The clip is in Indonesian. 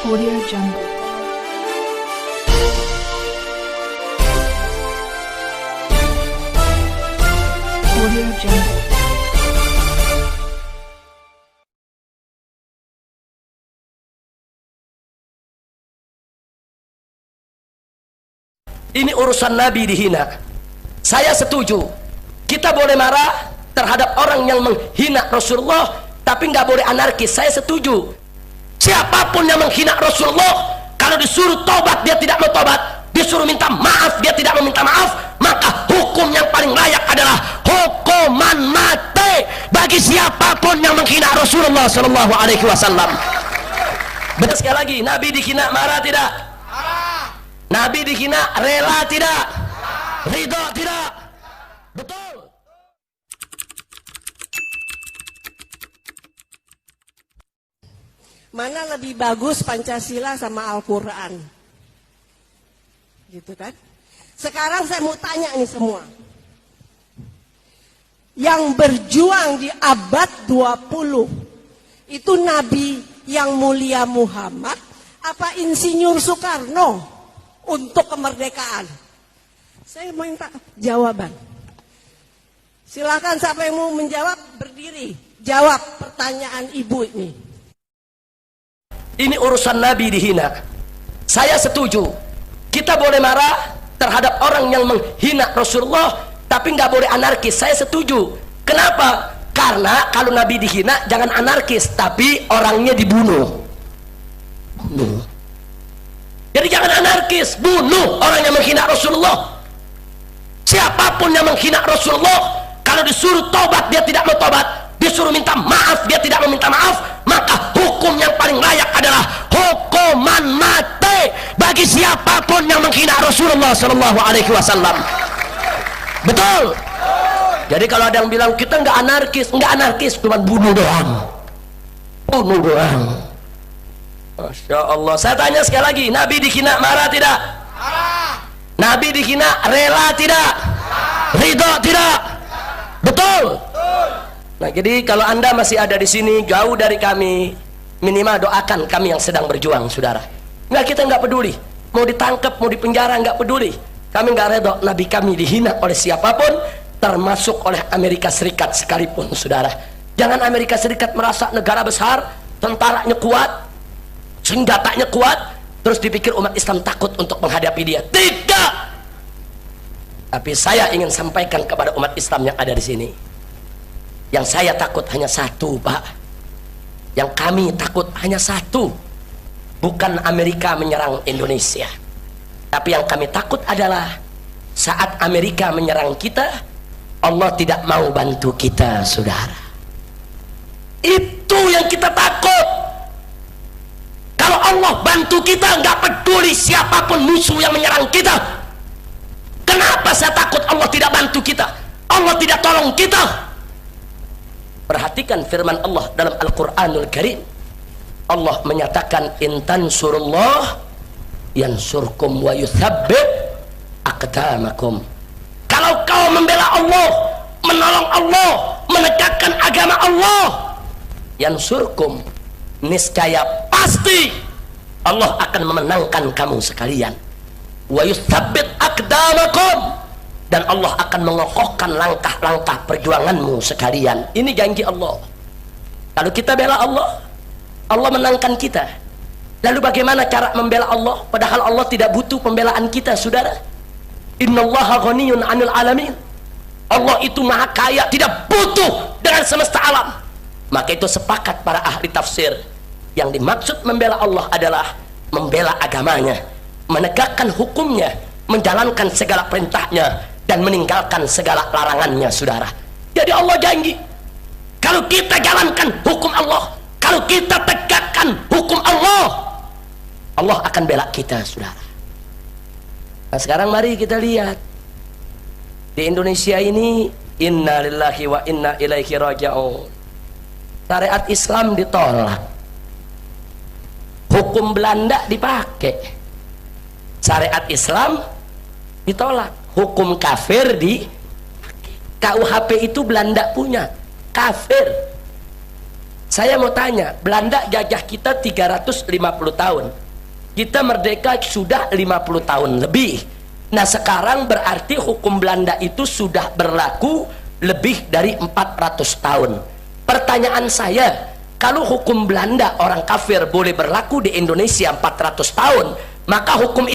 Audio Jungle. Audio Jungle. Ini urusan Nabi dihina. Saya setuju. Kita boleh marah terhadap orang yang menghina Rasulullah, tapi nggak boleh anarkis. Saya setuju. Siapapun yang menghina Rasulullah, kalau disuruh tobat dia tidak mau tobat, disuruh minta maaf dia tidak mau minta maaf, maka hukum yang paling layak adalah hukuman mati bagi siapapun yang menghina Rasulullah Shallallahu Alaihi Wasallam. Betul sekali lagi. Nabi dihina marah tidak? Nabi dihina rela tidak? Ridho tidak? Betul. Mana lebih bagus Pancasila sama Al-Quran? Gitu kan? Sekarang saya mau tanya nih semua. Yang berjuang di abad 20 itu Nabi yang mulia Muhammad apa Insinyur Soekarno untuk kemerdekaan? Saya minta jawaban. Silakan siapa yang mau menjawab berdiri. Jawab pertanyaan ibu ini. Ini urusan Nabi dihina. Saya setuju. Kita boleh marah terhadap orang yang menghina Rasulullah, tapi nggak boleh anarkis. Saya setuju. Kenapa? Karena kalau Nabi dihina jangan anarkis, tapi orangnya dibunuh. Jadi jangan anarkis, bunuh orang yang menghina Rasulullah. Siapapun yang menghina Rasulullah, kalau disuruh tobat dia tidak mau tobat, disuruh minta maaf dia tidak mau minta maaf, maka hukum yang paling layak adalah hukuman mati bagi siapapun yang menghina Rasulullah Shallallahu Alaihi Wasallam. Betul. Jadi kalau ada yang bilang kita nggak anarkis, cuma bunuh doang. Masya Allah. Saya tanya sekali lagi, Nabi dihina marah tidak? Nabi dihina rela tidak? Ridho tidak? Betul. Nah, jadi kalau Anda masih ada di sini jauh dari kami, minimal doakan kami yang sedang berjuang, saudara. Nggak, kita nggak peduli. Mau ditangkap, mau dipenjara, nggak peduli. Kami nggak redho Nabi kami dihina oleh siapapun, termasuk oleh Amerika Serikat sekalipun, saudara. Jangan Amerika Serikat merasa negara besar, tentaranya kuat, senjatanya kuat, terus dipikir umat Islam takut untuk menghadapi dia. Tidak. Tapi saya ingin sampaikan kepada umat Islam yang ada di sini. Yang saya takut hanya satu, Pak. Yang kami takut hanya satu. Bukan Amerika menyerang Indonesia. Tapi yang kami takut adalah saat Amerika menyerang kita, Allah tidak mau bantu kita, saudara. Itu yang kita takut. Kalau Allah bantu kita, nggak peduli siapapun musuh yang menyerang kita. Kenapa saya takut Allah tidak bantu kita? Allah tidak tolong kita. Perhatikan firman Allah dalam Al-Quranul Karim. Allah menyatakan intan surullah yansurkum wa yuthabbit aqdamakum. Kalau kau membela Allah, menolong Allah, menegakkan agama Allah, yansurkum, niscaya pasti Allah akan memenangkan kamu sekalian. Wa yuthabbit aqdamakum, dan Allah akan mengokohkan langkah-langkah perjuanganmu sekalian. Ini janji Allah. Kalau kita bela Allah, Allah menangkan kita. Lalu bagaimana cara membela Allah? Padahal Allah tidak butuh pembelaan kita, saudara. Innallaha ghaniyun 'anil alamin. Allah itu maha kaya, tidak butuh dengan semesta alam. Maka itu sepakat para ahli tafsir. Yang dimaksud membela Allah adalah membela agamanya, menegakkan hukumnya, menjalankan segala perintahnya, dan meninggalkan segala larangannya, saudara. Jadi Allah janji, kalau kita jalankan hukum Allah, kalau kita tegakkan hukum Allah, Allah akan bela kita, saudara. Nah, sekarang mari kita lihat di Indonesia ini, inna lillahi wa inna ilaihi raji'un. Syariat Islam ditolak, hukum Belanda dipakai, syariat Islam ditolak, hukum kafir di KUHP itu Belanda punya, kafir. Saya mau tanya, Belanda jajah kita 350 tahun. Kita merdeka sudah 50 tahun lebih. Nah sekarang berarti hukum Belanda itu sudah berlaku lebih dari 400 tahun. Pertanyaan saya, kalau hukum Belanda orang kafir boleh berlaku di Indonesia 400 tahun, maka hukum